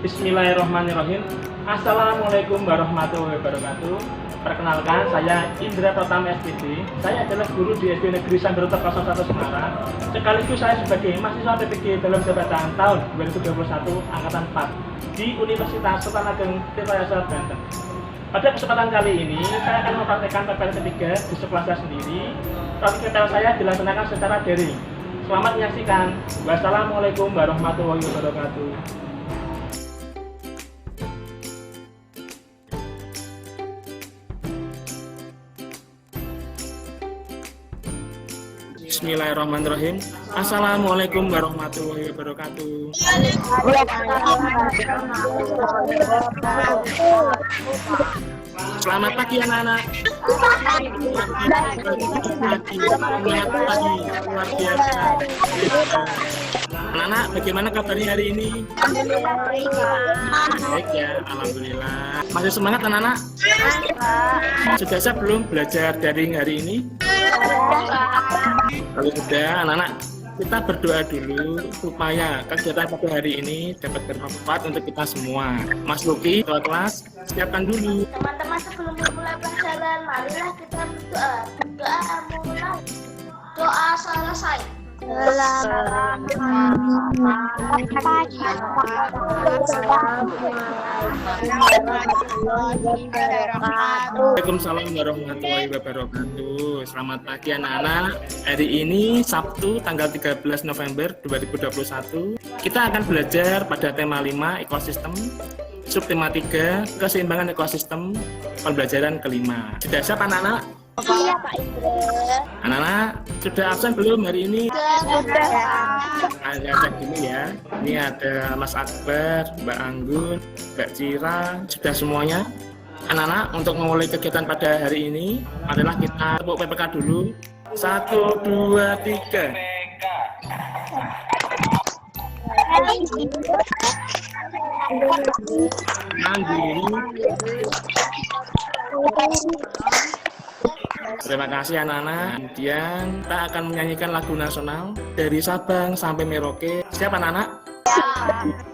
Bismillahirrahmanirrahim. Assalamualaikum warahmatullahi wabarakatuh. Perkenalkan, saya Indra Pratama SPD. Saya adalah guru di SD Negeri Sambiroto 01 Semarang. Sekaligus saya sebagai mahasiswa PPG dalam jabatan tahun 2021 Angkatan 4 di Universitas Sultan Ageng Tirtayasa, Banten. Pada kesempatan kali ini, saya akan mempraktekkan PPL ketiga di sekolah saya sendiri. Praktik PPL saya dilaksanakan secara daring. Selamat menyaksikan. Wassalamualaikum warahmatullahi wabarakatuh. Bismillahirrahmanirrahim. Assalamualaikum warahmatullahi wabarakatuh. Selamat pagi anak-anak. Luar biasa. Anak-anak, bagaimana kabarnya hari ini? Baik ya, alhamdulillah. Masih semangat anak-anak? Sudah siap belum belajar daring hari ini? Kalau sudah, anak-anak, kita berdoa dulu supaya kegiatan pada hari ini dapat bermanfaat untuk kita semua. Mas Luki, ketua kelas, siapkan dulu. Teman-teman, sebelum memulai pelajaran, marilah kita berdoa. Doa mulai. Doa selesai. Waalaikumsalam warahmatullahi wabarakatuh. Selamat pagi anak-anak. Hari ini Sabtu tanggal 13 November 2021. Kita akan belajar pada tema 5 ekosistem, subtema 3 keseimbangan ekosistem, pembelajaran kelima. Sudah siap anak-anak? Iya Pak Indra. Anak-anak sudah absen belum hari ini? Sudah. Ada gini ya. Ini ada Mas Akbar, Mbak Anggun, Mbak Cira, sudah semuanya. Anak-anak, untuk memulai kegiatan pada hari ini adalah kita tepuk PPK dulu. 1, 2, 3. Mandiri. Terima kasih anak-anak. Kemudian kita akan menyanyikan lagu nasional dari Sabang sampai Merauke. Siap anak-anak?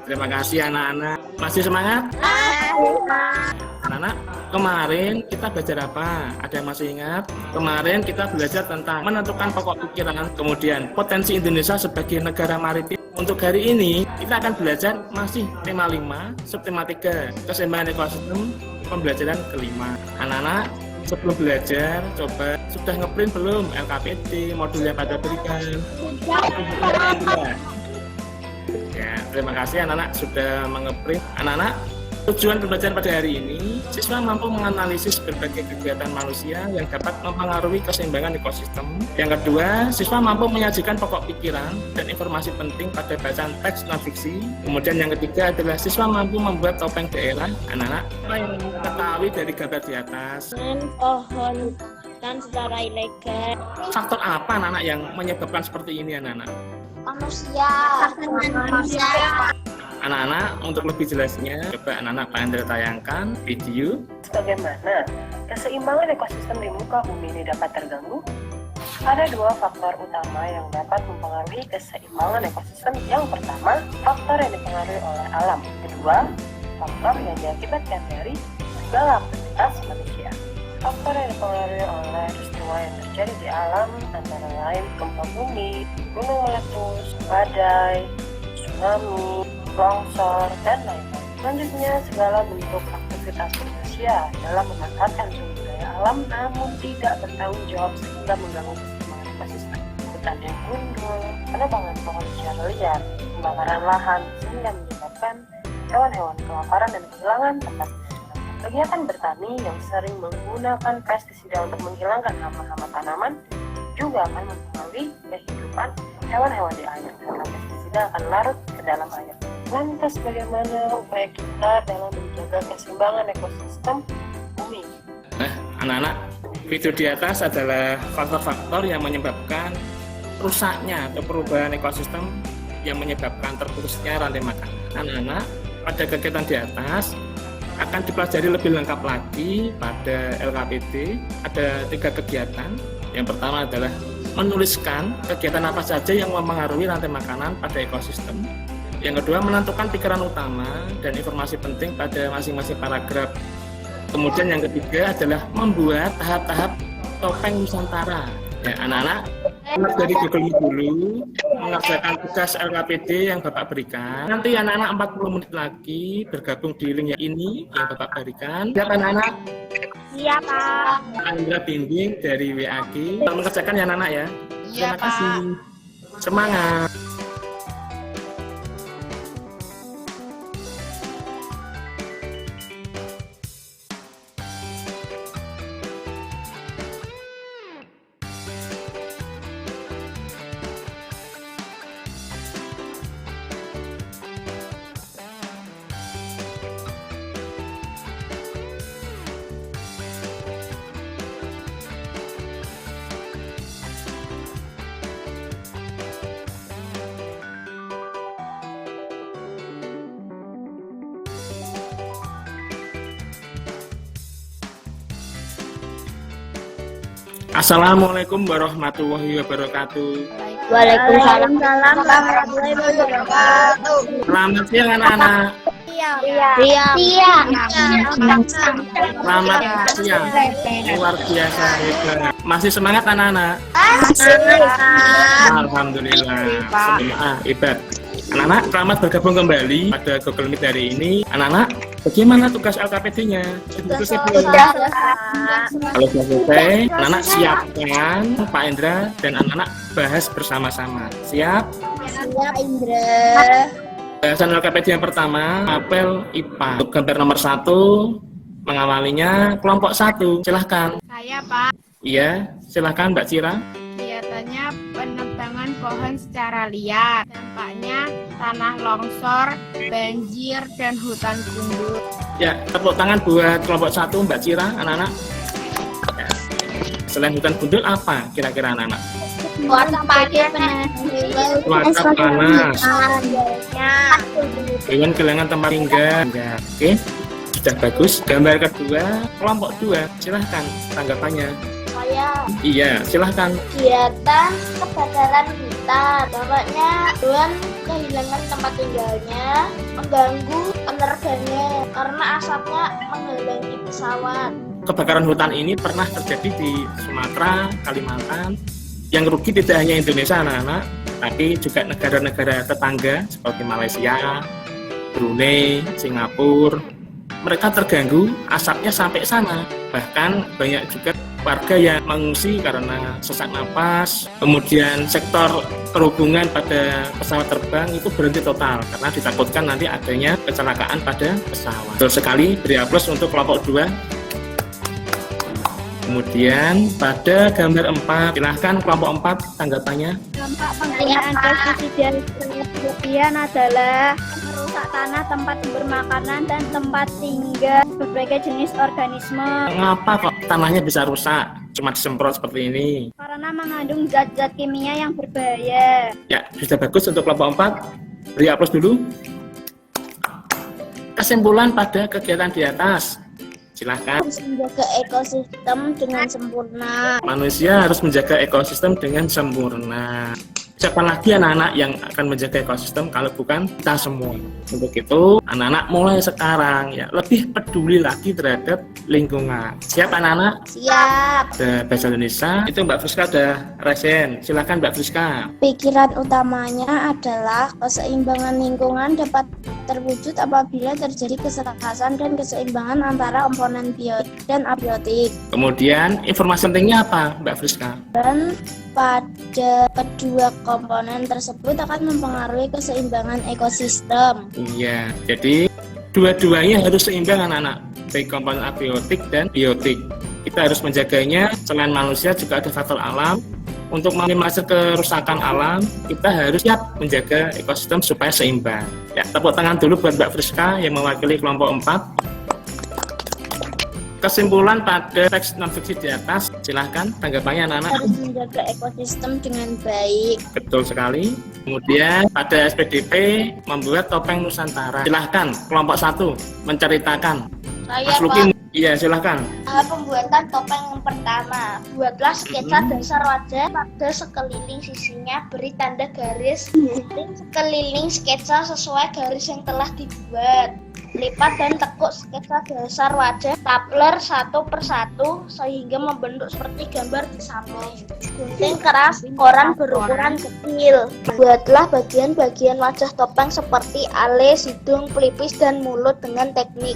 Terima kasih anak-anak. Masih semangat? Anak-anak, kemarin kita belajar apa? Ada yang masih ingat? Kemarin kita belajar tentang menentukan pokok pikiran, kemudian potensi Indonesia sebagai negara maritim. Untuk hari ini, kita akan belajar masih tema 5, subtema 3, keseimbangan ekosistem, pembelajaran kelima. Anak-anak, sebelum belajar, coba sudah ngeprint belum LKPD, modul yang pada berikan? Ya, terima kasih anak-anak sudah mengeprint. Anak-anak, tujuan pembelajaran pada hari ini, siswa mampu menganalisis berbagai kegiatan manusia yang dapat mempengaruhi keseimbangan ekosistem. Yang kedua, siswa mampu menyajikan pokok pikiran dan informasi penting pada bacaan teks non-fiksi. Kemudian yang ketiga adalah siswa mampu membuat topeng daerah. Anak-anak, apa yang ketahui dari gambar di atas? Pohon dan secara ilegal. Faktor apa anak-anak yang menyebabkan seperti ini anak-anak? Manusia. Anak-anak, untuk lebih jelasnya, coba anak-anak Pandra tayangkan video. Bagaimana keseimbangan ekosistem di muka bumi ini dapat terganggu? Ada dua faktor utama yang dapat mempengaruhi keseimbangan ekosistem. Yang pertama, faktor yang dipengaruhi oleh alam. Kedua, faktor yang diakibatkan dari segala aktivitas manusia. Faktor yang dipengaruhi oleh peristiwa yang terjadi di alam antara lain gempa bumi, gunung meletus, badai, tsunami, longsor, dan lain-lain. Selanjutnya, segala bentuk aktivitas manusia dalam memanfaatkan sumber daya alam namun tidak bertanggung jawab sehingga mengganggu keseimbangan ekosistem. Hutan yang gundul, penebangan pohon secara liar, pembakaran lahan sehingga menyebabkan hewan-hewan kelaparan dan kehilangan tempat. Kegiatan bertani yang sering menggunakan pestisida untuk menghilangkan hama-hama tanaman juga akan mempengaruhi kehidupan hewan-hewan di air karena pestisida akan larut ke dalam air. Lantas bagaimana upaya kita dalam menjaga keseimbangan ekosistem bumi? Nah, anak-anak, video di atas adalah faktor-faktor yang menyebabkan rusaknya atau perubahan ekosistem yang menyebabkan terputusnya rantai makanan. Anak-anak, pada kegiatan di atas akan dipelajari lebih lengkap lagi pada LKPD. Ada 3 kegiatan. Yang pertama adalah menuliskan kegiatan apa saja yang mempengaruhi rantai makanan pada ekosistem. Yang kedua, menentukan pikiran utama dan informasi penting pada masing-masing paragraf. Kemudian yang ketiga adalah membuat tahap-tahap topeng Nusantara. Ya, anak-anak, mulai dari Google Meet dulu, mengerjakan tugas LKPD yang Bapak berikan. Nanti anak-anak 40 menit lagi bergabung di link ini yang Bapak berikan. Siap anak-anak? Siap, Pak. Andra bimbing dari WAG. Mengerjakan ya anak-anak ya? Iya, Terima kasih. Semangat. Assalamualaikum warahmatullahi wabarakatuh. Waalaikumsalam warahmatullahi wabarakatuh. Selamat siang anak-anak. Siap. Selamat siang. Luar biasa hebat. Masih semangat anak-anak? Alhamdulillah. Hebat. Anak-anak, selamat bergabung kembali pada Google Meet hari ini. Anak-anak, bagaimana tugas LKPD-nya? Sudah selesai belum? Kalau sudah selesai, anak-anak siapkan Pak Indra dan anak-anak bahas bersama-sama. Siap? Siap, Indra. Bahasan LKPD yang pertama, apel IPA. Untuk gambar nomor 1, mengawalinya kelompok 1. Silahkan. Saya Pak, Iya, silahkan Mbak Cira. kegiatannya penebangan pohon secara liar. Dampaknya tanah longsor, banjir, dan hutan gundul. Ya, tepuk tangan buat kelompok 1 Mbak Cira, anak-anak. Ya. Selain hutan gundul apa kira-kira anak-anak? Cuaca panas. Cuaca panas, hewan kehilangan tempat tinggal. Ya, oke, sudah bagus. Gambar kedua, kelompok 2, silahkan tanggapannya. Saya Iya, silahkan. kegiatan kebakaran hutan. Dampaknya hewan kehilangan tempat tinggalnya, mengganggu penerbangannya karena asapnya menghalangi pesawat. Kebakaran hutan ini pernah terjadi di Sumatera, Kalimantan. Yang rugi tidak hanya Indonesia anak-anak, tapi juga negara-negara tetangga seperti Malaysia, Brunei, Singapura. Mereka terganggu, asapnya sampai sana. Bahkan banyak juga warga yang mengungsi karena sesak napas. Kemudian sektor perhubungan pada pesawat terbang itu berhenti total karena ditakutkan nanti adanya kecelakaan pada pesawat. Betul sekali, beri aplaus untuk kelompok 2. Kemudian pada gambar 4, silahkan kelompok 4 tanggapannya. Dampak penggunaan pestisida berlebihan adalah merusak tanah, tempat sumber makanan, dan tempat tinggal berbagai jenis organisme Mengapa kok tanahnya bisa rusak? Cuma disemprot seperti ini. karena mengandung zat-zat kimia yang berbahaya. Ya, sudah bagus untuk kelompok 4. Beri aplaus dulu. Kesimpulan pada kegiatan di atas. Silahkan. Harus menjaga ekosistem dengan sempurna. Manusia harus menjaga ekosistem dengan sempurna. Siapa lagi anak-anak yang akan menjaga ekosistem kalau bukan kita semua? Untuk itu, anak-anak mulai sekarang ya lebih peduli lagi terhadap lingkungan. Siap anak-anak? Siap. Ada bahasa Indonesia. Itu Mbak Friska ada resen. Silakan Mbak Friska. Pikiran utamanya adalah keseimbangan lingkungan dapat terwujud apabila terjadi keselarasan dan keseimbangan antara komponen biotik dan abiotik. Kemudian informasi pentingnya apa Mbak Friska? Dan pada kedua komponen tersebut akan mempengaruhi keseimbangan ekosistem. Iya, jadi dua-duanya harus seimbang anak-anak, baik komponen abiotik dan biotik. Kita harus menjaganya. Selain manusia juga ada faktor alam. Untuk meminimalisir kerusakan alam, kita harus siap menjaga ekosistem supaya seimbang. Ya, tepuk tangan dulu buat Mbak Friska yang mewakili kelompok 4. Kesimpulan pada teks non-fiksi di atas, silahkan tanggapannya anak-anak. Harus menjaga ekosistem dengan baik. Betul sekali. Kemudian pada SPDP membuat topeng Nusantara. Silahkan kelompok 1 menceritakan. Saya Mas Luki Iya, silahkan. Pembuatan topeng yang pertama. Buatlah sketsa dasar wajah pada sekeliling sisinya, beri tanda garis gunting sekeliling sketsa sesuai garis yang telah dibuat. Lipat dan tekuk sketsa dasar wajah stapler satu persatu sehingga membentuk seperti gambar di samping. Gunting keras koran berukuran kecil. Buatlah bagian-bagian wajah topeng seperti alis, hidung, pelipis, dan mulut dengan teknik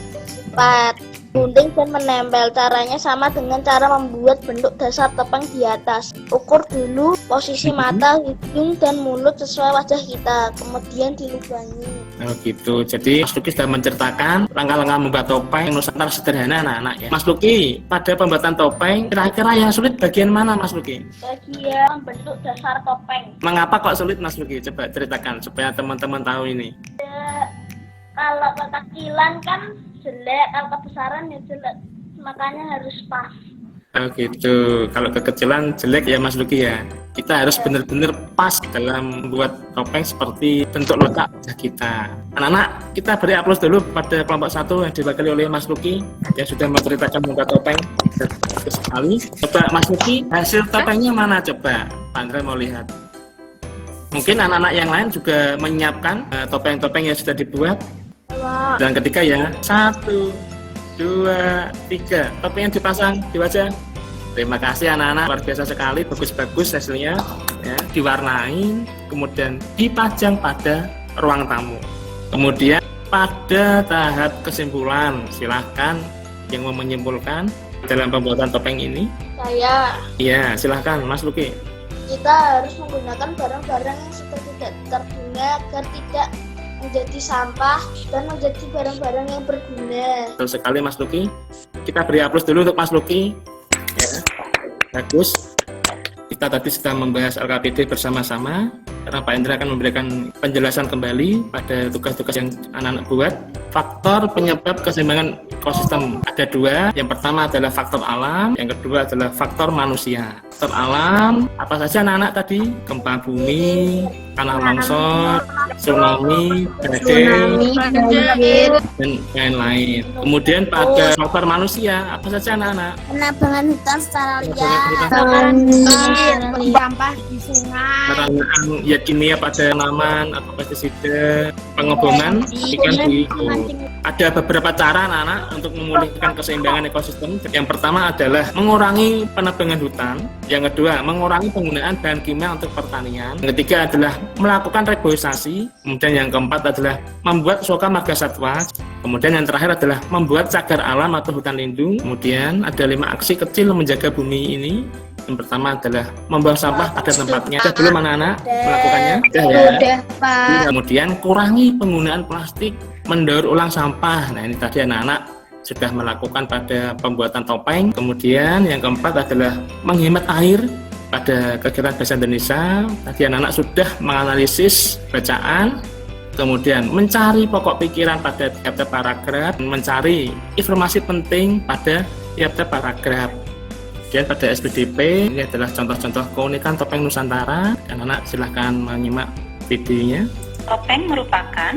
lipat. Gunting dan menempel. Caranya sama dengan cara membuat bentuk dasar topeng di atas. Ukur dulu posisi mata, hidung, dan mulut sesuai wajah kita. Kemudian dilubangi. Oh gitu. Jadi Mas Luki sudah menceritakan langkah-langkah membuat topeng Nusantara sederhana anak-anak ya. Mas Luki, pada pembuatan topeng kira-kira yang sulit bagian mana Mas Luki? Bagian bentuk dasar topeng. Mengapa kok sulit Mas Luki? Coba ceritakan supaya teman-teman tahu ini. Kalau kekecilan kan jelek, kalau kebesaran ya jelek. Makanya harus pas. Oh gitu. Kalau kekecilan jelek ya Mas Luki ya. Kita harus benar-benar pas dalam membuat topeng seperti bentuk letak wajah kita. Anak-anak, kita beri aplaus dulu pada kelompok 1 yang diwakili oleh Mas Luki yang sudah menceritakan membuat topeng. Bagus sekali. Coba Mas Luki, hasil topengnya mana coba? Pak Andra mau lihat. Mungkin anak-anak yang lain juga menyiapkan topeng-topeng yang sudah dibuat. Dan ketiga ya, 1, 2, 3. Topeng yang dipasang di wajah. Terima kasih anak-anak, luar biasa sekali, bagus-bagus hasilnya. Ya, diwarnai, kemudian dipajang pada ruang tamu. Kemudian pada tahap kesimpulan, silahkan yang mau menyimpulkan dalam pembuatan topeng ini. Saya. Iya, silahkan Mas Luki. Kita harus menggunakan barang-barang yang sudah tidak terguna agar tidak menjadi sampah dan menjadi barang-barang yang berguna. Betul sekali Mas Luki. Kita beri aplaus dulu untuk Mas Luki. Ya, bagus. Kita tadi sedang membahas LKPD bersama-sama. Karena Pak Indra akan memberikan penjelasan kembali pada tugas-tugas yang anak-anak buat. Faktor penyebab keseimbangan ekosistem ada 2. Yang pertama adalah faktor alam, yang kedua adalah faktor manusia. Faktor alam, apa saja anak-anak tadi? Gempa bumi, tanah longsor, tsunami, badai, dan lain-lain. Kemudian pada faktor manusia, apa saja anak-anak? Penebangan hutan secara liar, Sampah di sungai. Penggunaan zat kimia pada tanaman atau pestisida, pengeboman ikan di Ada beberapa cara anak-anak untuk memulihkan keseimbangan ekosistem. Yang pertama adalah mengurangi penebangan hutan. Yang kedua, mengurangi penggunaan bahan kimia untuk pertanian. Yang ketiga adalah melakukan reboisasi. Kemudian yang keempat adalah membuat soka marga satwa. Kemudian yang terakhir adalah membuat cagar alam atau hutan lindung. Kemudian ada 5 aksi kecil menjaga bumi ini. Yang pertama adalah membuang sampah pada tempatnya. Sudah belum anak-anak melakukannya? Sudah ya? Udah, Pak. Kemudian kurangi penggunaan plastik, mendaur ulang sampah. Nah ini tadi anak-anak sudah melakukan pada pembuatan topeng. Kemudian yang keempat adalah menghemat air pada kegiatan Bahasa Indonesia. Tadi anak-anak sudah menganalisis bacaan, kemudian mencari pokok pikiran pada tiap-tiap paragraf, mencari informasi penting pada tiap-tiap paragraf. Dan pada SPDP ini adalah contoh-contoh keunikan topeng Nusantara. Anak-anak silahkan menyimak videonya. Topeng merupakan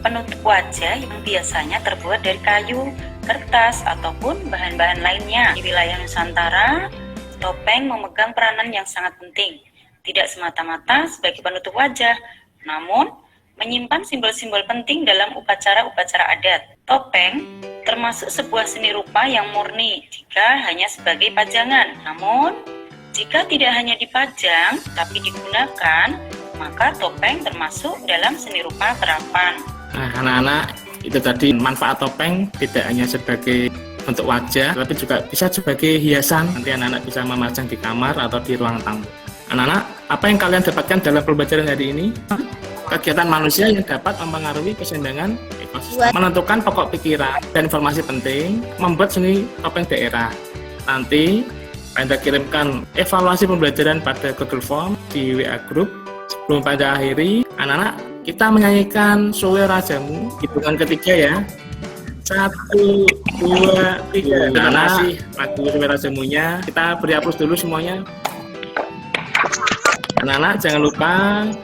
penutup wajah yang biasanya terbuat dari kayu, kertas, ataupun bahan-bahan lainnya. Di wilayah Nusantara, topeng memegang peranan yang sangat penting. Tidak semata-mata sebagai penutup wajah, namun menyimpan simbol-simbol penting dalam upacara-upacara adat. Topeng termasuk sebuah seni rupa yang murni jika hanya sebagai pajangan. Namun, jika tidak hanya dipajang tapi digunakan, maka topeng termasuk dalam seni rupa terapan. Nah, anak-anak, itu tadi manfaat topeng tidak hanya sebagai bentuk wajah, tapi juga bisa sebagai hiasan. Nanti anak-anak bisa memasang di kamar atau di ruang tamu. Anak-anak, apa yang kalian dapatkan dalam pembelajaran hari ini? Kegiatan manusia yang dapat mempengaruhi keseimbangan ekosistem, menentukan pokok pikiran dan informasi penting, membuat seni topeng daerah. Nanti Anda kirimkan evaluasi pembelajaran pada Google Form di WA Group. Sebelum pada akhiri, anak-anak, kita menyanyikan Suwe Rajamu, hitungan ketiga ya. 1, 2, 3. Terima kasih lagu Suwe Rajamunya. Kita beri aplaus dulu semuanya. Anak-anak jangan lupa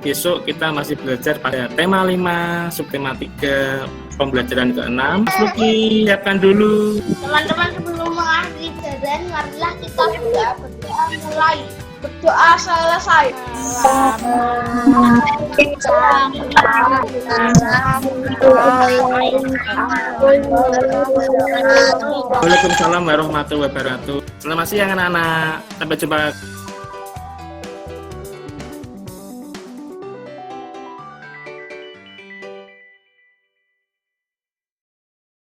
besok kita masih belajar pada tema 5, subtema 3, pembelajaran ke-6. Mas Luki, siapkan dulu. Teman-teman, sebelum mengakhiri pelajaran, marilah kita berdoa mulai. Berdoa selesai. Waalaikumsalam warahmatullahi wabarakatuh. Selamat siang anak-anak. Sampai jumpa